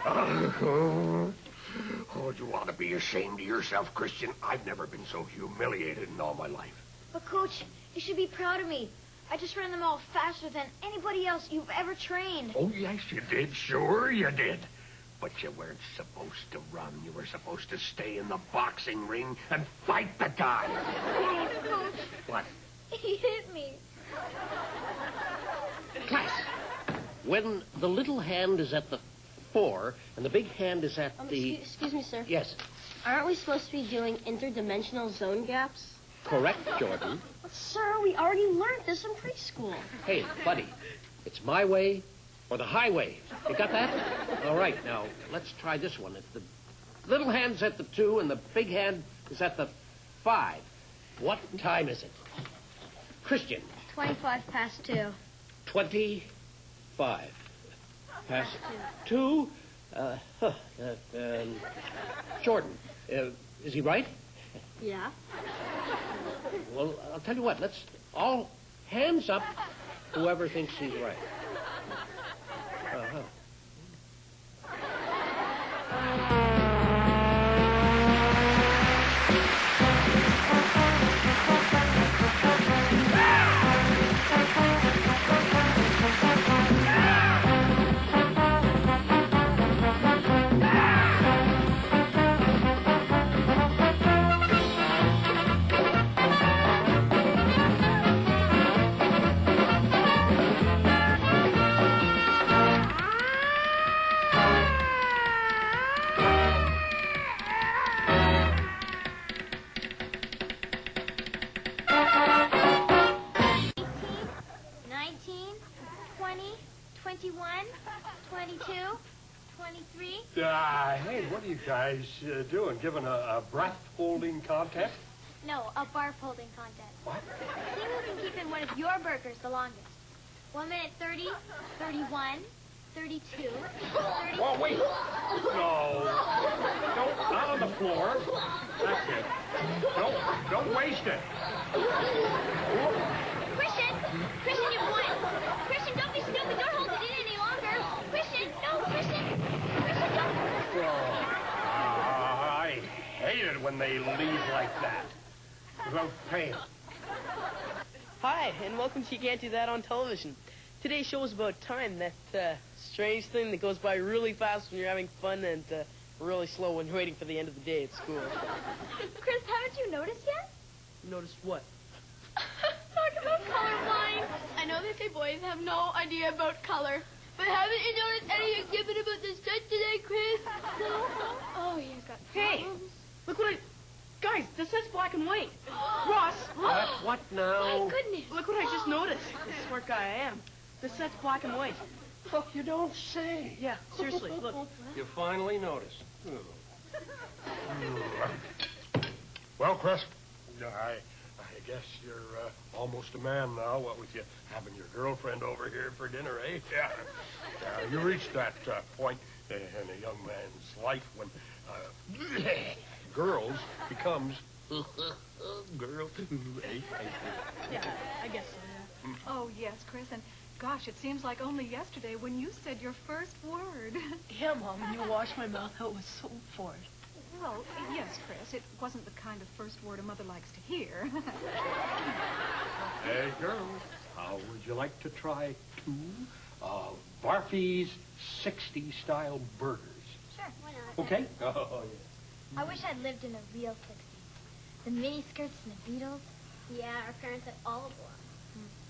Oh, you ought to be ashamed of yourself, Christian. I've never been so humiliated in all my life. But, Coach, you should be proud of me. I just ran them all faster than anybody else you've ever trained. Oh, yes, you did. Sure you did. But you weren't supposed to run. You were supposed to stay in the boxing ring and fight the guy. Coach. What? He hit me. Class, when the little hand is at the 4 and the big hand is at the... Excuse me, sir. Yes. Aren't we supposed to be doing interdimensional zone gaps? Correct, Jordan. But, sir, we already learned this in preschool. Hey, buddy, it's my way or the highway. You got that? All right, now, let's try this one. If the little hand's at the 2 and the big hand is at the 5, what time is it? Christian. 25 past 2. 25 past 2. Jordan, is he right? Yeah. Well, I'll tell you what. Let's all hands up whoever thinks he's right. Uh-huh. Hey, what are you guys doing? Giving a breath-holding contest? No, a barf-holding contest. What? See who can keep in one of your burgers the longest. 1 minute 30, 31, 32, 30... Oh, wait. No. Not on the floor. That's it. Don't waste it. Christian, you've won. Christian, don't be stupid. Don't hold it in any longer. Christian, no, Christian, don't. I hate it when they leave like that. Without paying. Hi, and welcome to You Can't Do That on Television. Today's show is about time, that strange thing that goes by really fast when you're having fun and really slow when you're waiting for the end of the day at school. Chris, haven't you noticed yet? Noticed what? Talk about colorblind. I know they say boys have no idea about color, but haven't you noticed any exhibit about the set today, Chris? No. Oh, he's got Hey, problems. look what I... Guys, this set's black and white. Ross, What now? My goodness. look what I just noticed. The smart guy I am. This set's black and white. Oh, you don't say. Yeah, seriously, look. You finally noticed. Well, Chris, I guess you're almost a man now, what with you having your girlfriend over here for dinner, eh? Yeah. You reached that point in a young man's life when girls becomes girl. Yeah, I guess so, yeah. Oh, yes, Chris, and gosh, it seems like only yesterday when you said your first word. Yeah, Mom, when you washed my mouth out with soap for it. Well, yes, Chris, it wasn't the kind of first word a mother likes to hear. Hey, girls, how would you like to try 2 of Barfy's 60s-style burgers? Sure, why not? Okay? Oh, yeah. I wish I'd lived in the real 60s. The mini skirts and the Beatles. Yeah, our parents had all of them.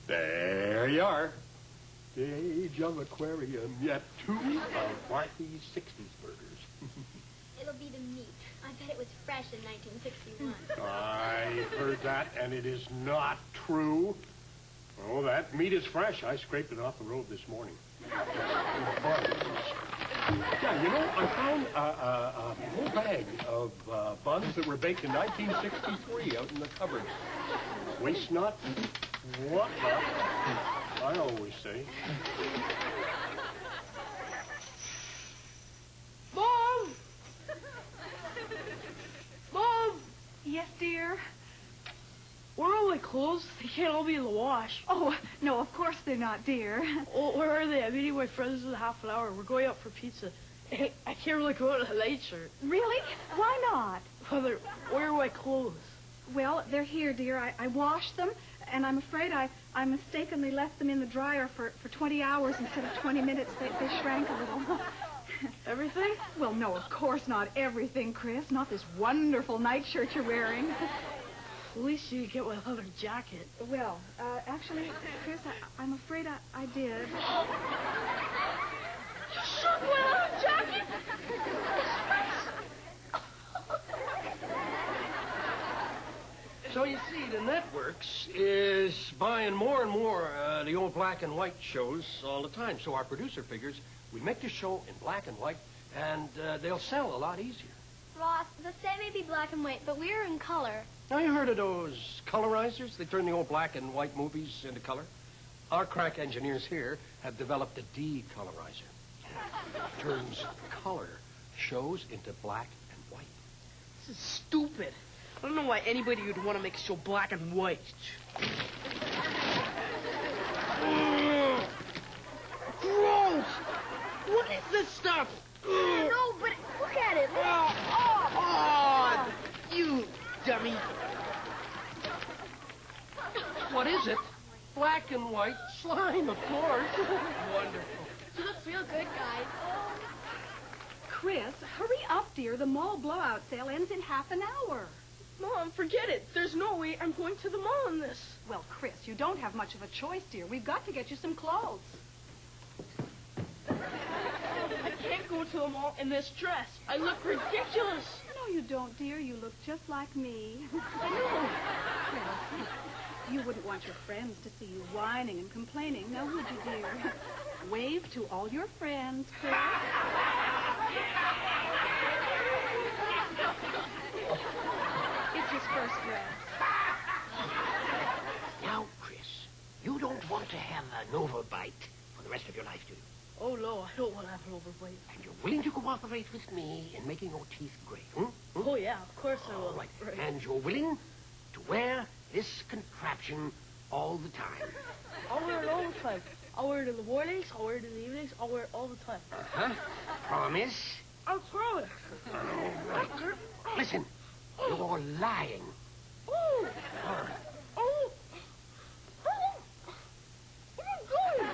There you are. The age of aquarium, yet 2 of Barfy's 60s burgers. It'll be the meat. I bet it was fresh in 1961. I've heard that, and it is not true. Oh, that meat is fresh. I scraped it off the road this morning. Yeah, you know, I found a whole bag of buns that were baked in 1963 out in the cupboard. Waste not, what not, I always say. Mom! Mom! Yes, dear? Where are all my clothes? They can't all be in the wash. Oh, no, of course they're not, dear. Oh, where are they? I'm meeting my friends in half an hour. We're going out for pizza. I can't really go out of the late shirt. Really? Why not? Mother, where are my clothes? Well, they're here, dear. I washed them, and I'm afraid I mistakenly left them in the dryer for 20 hours instead of 20 minutes. They shrank a little. Everything? Well, no, of course not everything, Chris. Not this wonderful nightshirt you're wearing. At least you get my leather jacket. Well, actually, Chris, I'm afraid I did. You shook my leather jacket? So you see, the networks is buying more and more the old black and white shows all the time. So our producer figures we make the show in black and white, and they'll sell a lot easier. Ross, the set may be black and white, but we're in color. Now, you heard of those colorizers? They turn the old black and white movies into color. Our crack engineers here have developed a decolorizer. Turns color shows into black and white. This is stupid. I don't know why anybody would want to make a show black and white. Gross! What is this stuff? No, but look at it. Oh, you dummy. What is it? Black and white slime, of course. Wonderful. You look real good, guys. Chris, hurry up, dear. The mall blowout sale ends in half an hour. Mom, forget it. There's no way I'm going to the mall in this. Well, Chris, you don't have much of a choice, dear. We've got to get you some clothes. I can't go to the mall in this dress. I look ridiculous. No, you don't, dear. You look just like me. I know. Chris, you wouldn't want your friends to see you whining and complaining, now would you, dear? Wave to all your friends, Chris. It's his first dress. Now, Chris, you don't want to have an overbite for the rest of your life, do you? Oh, no, I don't want to have an overbite. And you're willing to cooperate with me in making your teeth gray, hmm? Oh, yeah, of course I will. All right. And you're willing to wear this contraption all the time. I'll wear it all the time. I'll wear it in the mornings, I'll wear it in the evenings, I'll wear it all the time. Uh-huh. Promise? I promise. All right. Listen, you're lying. Oh, All right. oh, oh.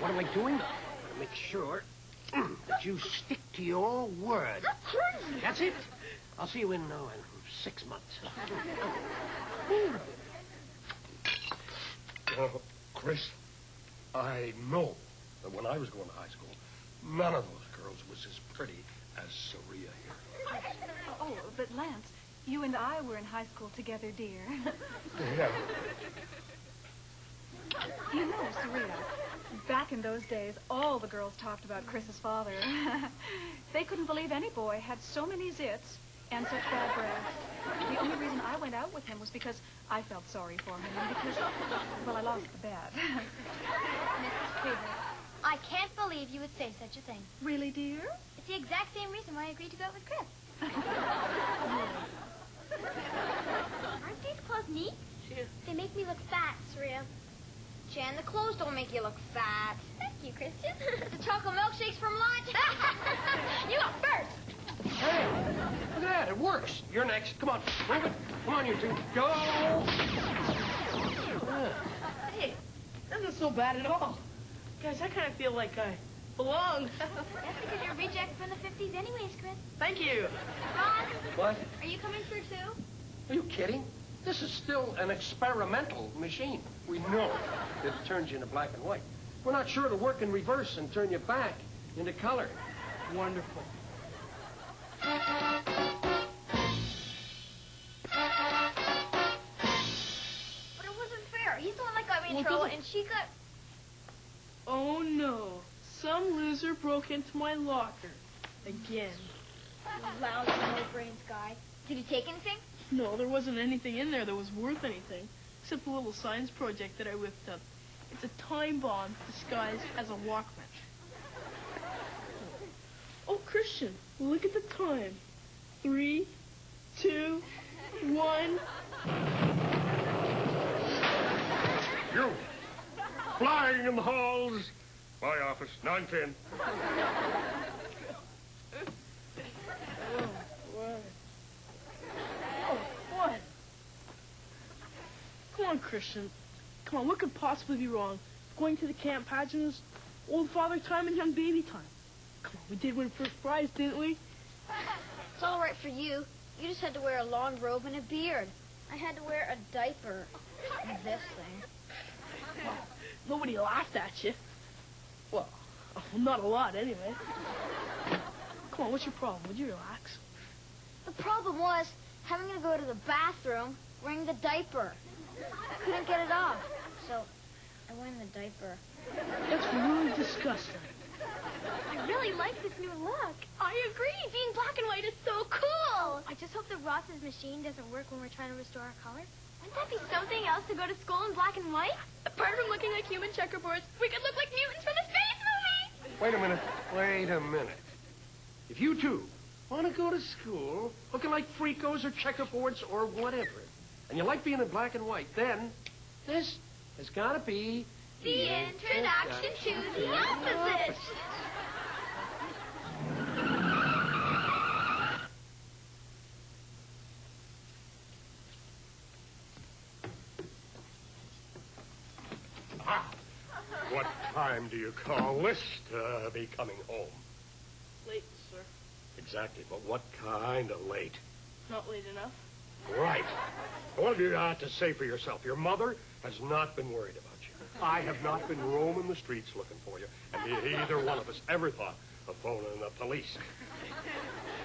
What am I doing? To make sure that you stick to your word. Crazy. That's it. I'll see you in 6 months. Chris, I know that when I was going to high school, none of those girls was as pretty as Saria here. Oh, but Lance, you and I were in high school together, dear. Yeah. You know, Saria, back in those days, all the girls talked about Chris's father. They couldn't believe any boy had so many zits and such bad breath. The only reason I went out with him was because I felt sorry for him and because, well, I lost the bet. Mrs. Krieger, I can't believe you would say such a thing. Really, dear? It's the exact same reason why I agreed to go out with Chris. Aren't these clothes neat? Yeah. They make me look fat, Saria. Jan, the clothes don't make you look fat. Thank you, Christian. The chocolate milkshakes from lunch. You go first. Hey, look at that. It works. You're next. Come on. Move it. Come on, you two. Go. Hey, that's not so bad at all. Guys, I kind of feel like I belong. That's because you're a reject from the 50s anyways, Chris. Thank you. Ross, What? are you coming through too? Are you kidding? This is still an experimental machine. We know it turns you into black and white. We're not sure it'll work in reverse and turn you back into color. Wonderful. But it wasn't fair. He's the one that got me in Well, trouble, doesn't- and she got... Oh, no. Some loser broke into my locker. Again. Lousy no-brains guy. Did he take anything? No, there wasn't anything in there that was worth anything, except a little science project that I whipped up. It's a time bomb disguised as a Walkman. Oh, Christian, look at the time. 3, 2, 1. You, flying in the halls. My office, 910. on, Christian. Come on, what could possibly be wrong? Going to the camp pageant is old father time and young baby time. Come on, we did win first prize, didn't we? It's all right for you. You just had to wear a long robe and a beard. I had to wear a diaper. And this thing. Nobody laughed at you. Well, not a lot, anyway. Come on, what's your problem? Would you relax? The problem was having to go to the bathroom wearing the diaper. I couldn't get it off, so I went in the diaper. That's really disgusting. I really like this new look. I agree. Being black and white is so cool. I just hope that Ross's machine doesn't work when we're trying to restore our color. Wouldn't that be something else to go to school in black and white? Apart from looking like human checkerboards, we could look like mutants from a space movie. Wait a minute. If you two want to go to school looking like freakos or checkerboards or whatever, and you like being in black and white, then this has got to be The introduction to the opposite. What time do you call this to be coming home? Late, sir. Exactly, but what kind of late? Not late enough. Right. What have you got to say for yourself? Your mother has not been worried about you. I have not been roaming the streets looking for you, and either one of us ever thought of phoning the police.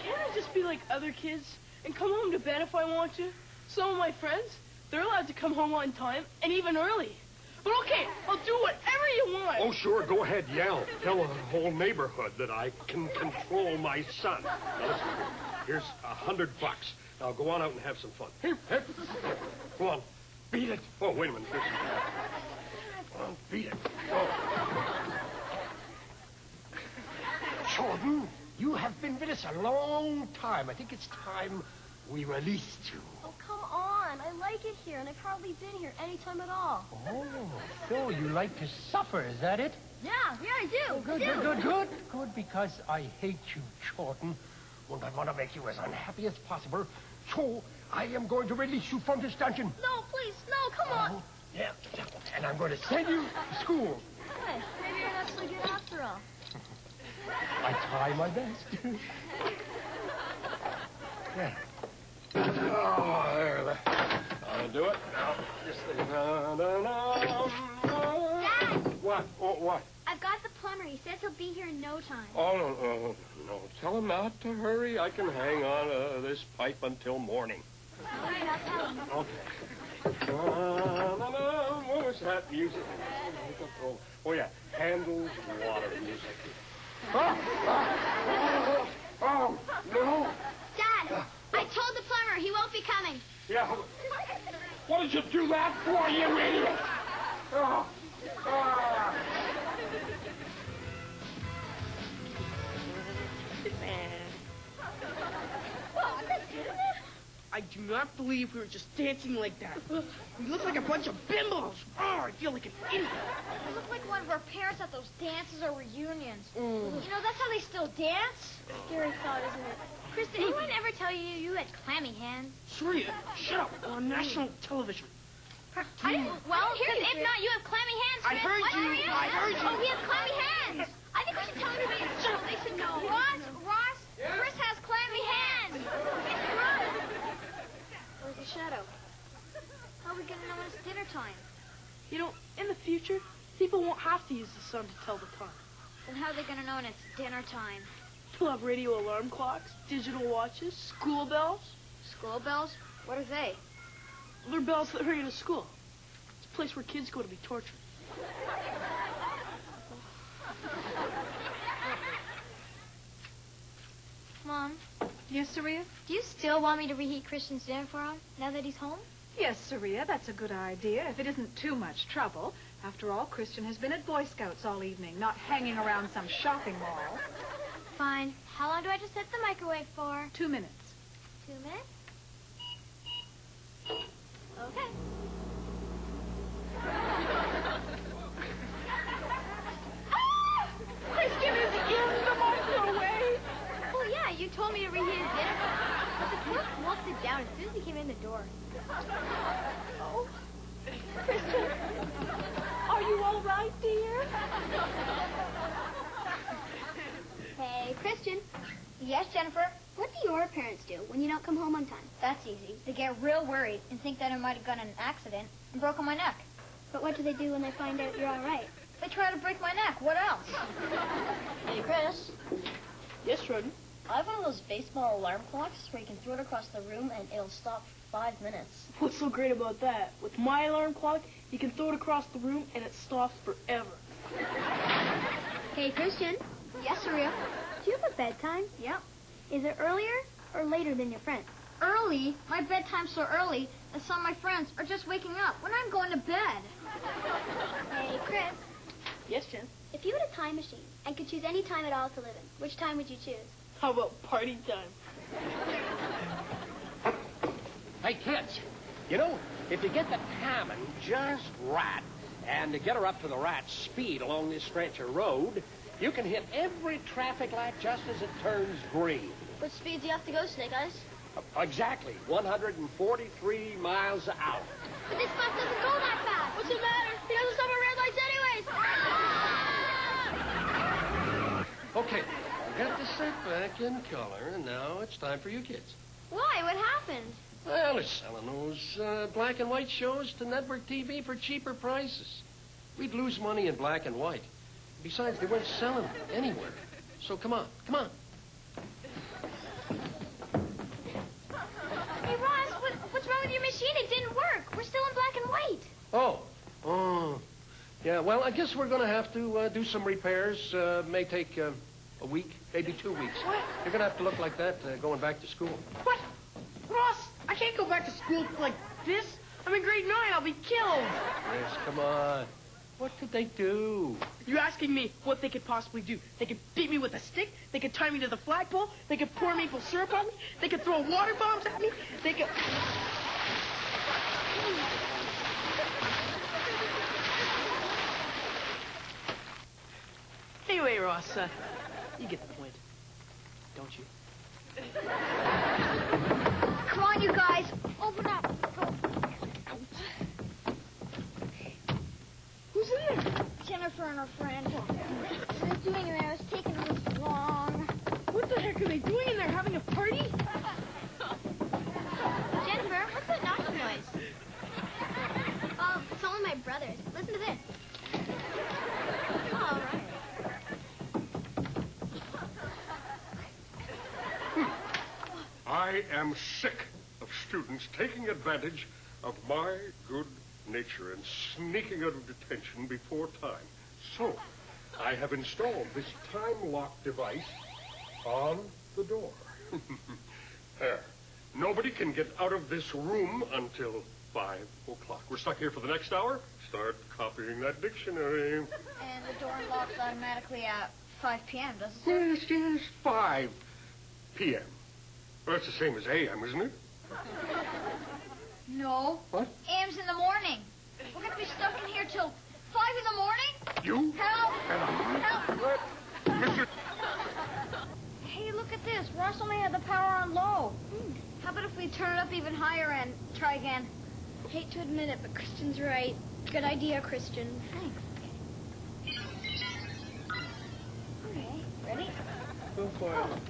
Can't I just be like other kids and come home to bed if I want to? Some of my friends, they're allowed to come home on time and even early. But okay, I'll do whatever you want. Oh, sure, go ahead, yell. Tell the whole neighborhood that I can control my son. Now, listen, here's $100. Now, go on out and have some fun. Here, go on, beat it. Oh, wait a minute, here's some cash. Go on, beat it. Oh. Jordan, you have been with us a long time. I think it's time we released you. Oh, come on. I like it here, and I've hardly been here any time at all. Oh, so you like to suffer, is that it? Yeah, I do. Good, because I hate you, Jordan. And I want to make you as unhappy as possible. So I am going to release you from this dungeon. No, please, no, come on. Yeah, and I'm going to send you to school. Hey, maybe you're not so good after all. I try my best. Yeah. Oh, there. That'll do it. Now, this thing. Dad! What? Oh, what? I've got the plumber. He says he'll be here in no time. Oh, no. Tell him not to hurry. I can hang on to this pipe until morning. All right, I'll tell him. Okay. What was that music? Oh, yeah. Handel's water music. Oh, no. Dad, I told the plumber he won't be coming. Yeah. What did you do that for, you idiot? Oh. I do not believe we were just dancing like that. We look like a bunch of bimbos. Oh, I feel like an idiot. You look like one of our parents at those dances or reunions. You know, that's how they still dance. Scary thought, isn't it? Chris, did anyone ever tell you you had clammy hands? Surya, shut up. We're on national television. Well, if not, you have clammy hands, I Chris. heard What? you. I heard you. Oh, he has clammy hands. I think we should tell everybody in school. They should know. Ross, Chris has clammy hands. Where's the shadow? How are we going to know when it's dinner time? You know, in the future, people won't have to use the sun to tell the time. Then how are they going to know when it's dinner time? We'll have radio alarm clocks, digital watches, school bells. School bells? What are they? They're bells that hurry you to school. It's a place where kids go to be tortured. Mom, Yes, Saria? do you still want me to reheat Christian's dinner for him now that he's home? Yes, Saria, that's a good idea, if it isn't too much trouble. After all, Christian has been at Boy Scouts all evening, not hanging around some shopping mall. Fine. How long do I have to set the microwave for? 2 minutes. 2 minutes? Okay. Christian is in the microwave! Well, yeah, you told me to reheat his dinner. But the clerk wolfed it down as soon as he came in the door. Oh. Yes, Jennifer? What do your parents do when you don't come home on time? That's easy. They get real worried and think that I might have gotten in an accident and broken my neck. But what do they do when they find out you're all right? They try to break my neck. What else? Hey, Chris. Yes, Jordan? I have one of those baseball alarm clocks where you can throw it across the room and it'll stop for 5 minutes. What's so great about that? With my alarm clock, you can throw it across the room and it stops forever. Hey, Christian. Yes, Maria? Do you have a bedtime? Yep. Is it earlier or later than your friends? Early? My bedtime's so early that some of my friends are just waking up when I'm going to bed. Hey, Chris. Yes, Jen? If you had a time machine and could choose any time at all to live in, which time would you choose? How about party time? Hey, kids, you know, if you get the timing just right and to get her up to the right speed along this stretch of road, you can hit every traffic light just as it turns green. What speed do you have to go, Snake Eyes? Exactly, 143 miles an hour. But this bus doesn't go that fast. What's the matter? He doesn't stop at red lights anyways. Okay, I got the set back in color, and now it's time for you kids. Why? What happened? Well, they're selling those black and white shows to network TV for cheaper prices. We'd lose money in black and white. Besides, they weren't selling them anywhere. So come on, come on. Hey, Ross, what's wrong with your machine? It didn't work. We're still in black and white. Oh. Yeah, well, I guess we're going to have to do some repairs. May take a week, maybe 2 weeks. What? You're going to have to look like that going back to school. What? Ross, I can't go back to school like this. I'm in grade 9. I'll be killed. Yes, come on. What could they do? You're asking me what they could possibly do. They could beat me with a stick. They could tie me to the flagpole. They could pour maple syrup on me. They could throw water bombs at me. They could... Anyway, Ross, you get the point, don't you? Come on, you guys. Open up. Who's in there? Jennifer and her friend. What are they doing in there? It's taking this long. What the heck are they doing in there? Having a party? Jennifer, what's that knocking noise? Oh, it's only my brothers. Listen to this. All right. I am sick of students taking advantage of my good nature and sneaking out of detention before time. So, I have installed this time lock device on the door. There. Nobody can get out of this room until 5 o'clock. We're stuck here for the next hour. Start copying that dictionary. And the door locks automatically at 5 p.m., doesn't it? Yes, 5 p.m. Well, that's the same as a.m., isn't it? No. What? A.M.'s in the morning. We're going to be stuck in here till 5 in the morning? You? Help! And I? Help! What? Mr. Hey, look at this. Ross only had the power on low. How about if we turn it up even higher and try again? Hate to admit it, but Christian's right. Good idea, Christian. Thanks. Okay, ready? Go for it.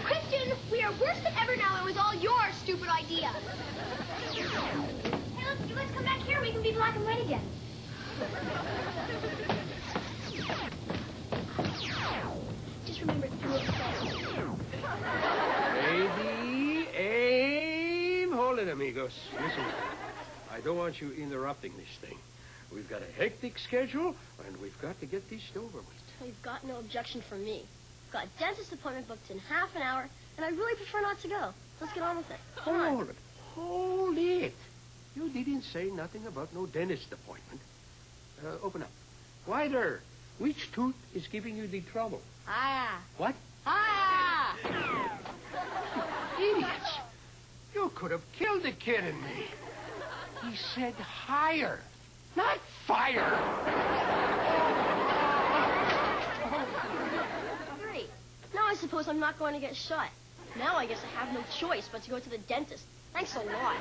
Christian, we are worse than ever now. It was all your stupid idea. Hey, look, you guys come back here. We can be black and white again. Just remember to throw it Ready, aim, hold it, amigos. Listen, I don't want you interrupting this thing. We've got a hectic schedule, and we've got to get this over with. You've got no objection from me. I've got a dentist appointment booked in half an hour, and I'd really prefer not to go. Let's get on with it. Come on. Hold it. You didn't say nothing about no dentist appointment. Open up. Wider. Which tooth is giving you the trouble? Ah. What? Ah! Idiots. You could have killed the kid and me. He said higher, not fire. Great. Now I suppose I'm not going to get shot. Now I guess I have no choice but to go to the dentist. Thanks a lot.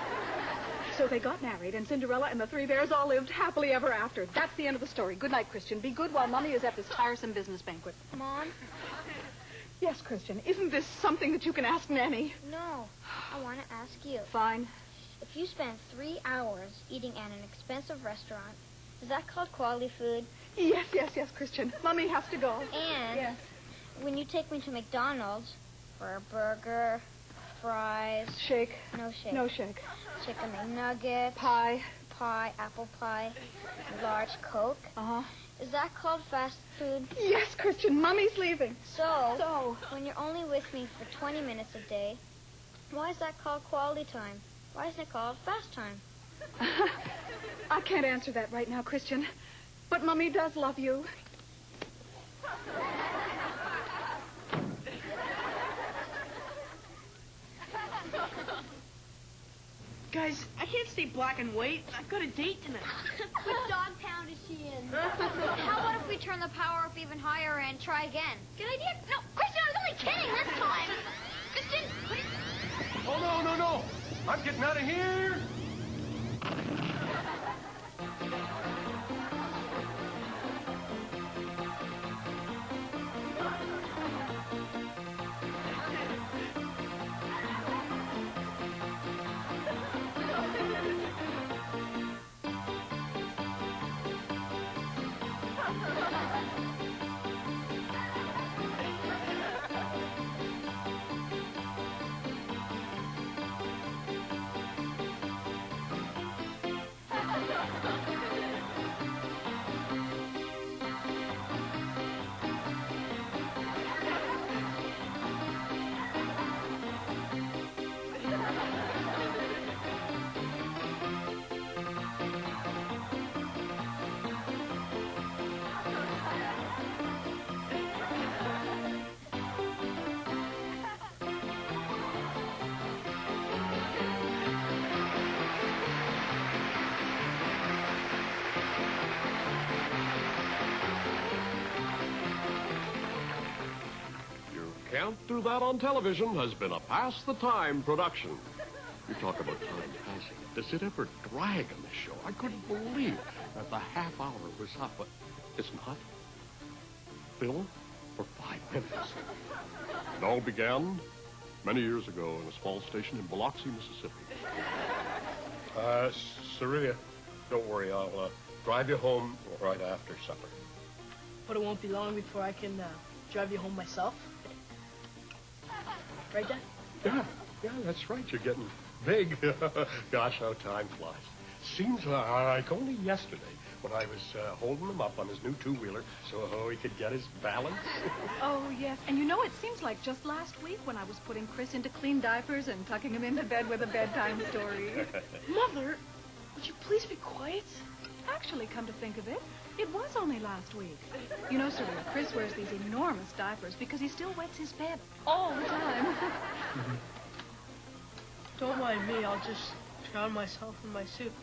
So they got married, and Cinderella and the three bears all lived happily ever after. That's the end of the story. Good night, Christian. Be good while Mummy is at this tiresome business banquet. Mom? Yes, Christian. Isn't this something that you can ask Nanny? No. I want to ask you. Fine. If you spend 3 hours eating at an expensive restaurant, is that called quality food? Yes, Christian. Mummy has to go. And Yes. when you take me to McDonald's for a burger, fries... Shake. No shake. No shake. Chicken McNuggets. Pie. Apple pie, large Coke. Uh-huh. Is that called fast food? Yes, Christian. Mummy's leaving. So, when you're only with me for 20 minutes a day, why is that called quality time? Why isn't it called fast time? I can't answer that right now, Christian. But Mummy does love you. Guys, I can't stay black and white. I've got a date tonight. What dog pound is she in? How about if we turn the power up even higher and try again? Good idea. No, Christian, I was only kidding this time. Christian, Oh, no. I'm getting out of here. Can't Do That on Television has been a Pass the Time production. You talk about time passing. Does it ever drag on the show? I couldn't believe that the half hour was up, but it's not. Bill, for 5 minutes. It all began many years ago in a small station in Biloxi, Mississippi. Cerelia, don't worry. I'll drive you home right after supper. But it won't be long before I can drive you home myself. Right, Dad? Yeah, that's right. You're getting big. Gosh, how time flies. Seems like only yesterday when I was holding him up on his new two-wheeler so he could get his balance. Oh, yes. And you know, it seems like just last week when I was putting Chris into clean diapers and tucking him into bed with a bedtime story. Mother, would you please be quiet? Actually, come to think of it, it was only last week. You know, Serena, Chris wears these enormous diapers because he still wets his bed all the time. Don't mind me. I'll just drown myself in my soup.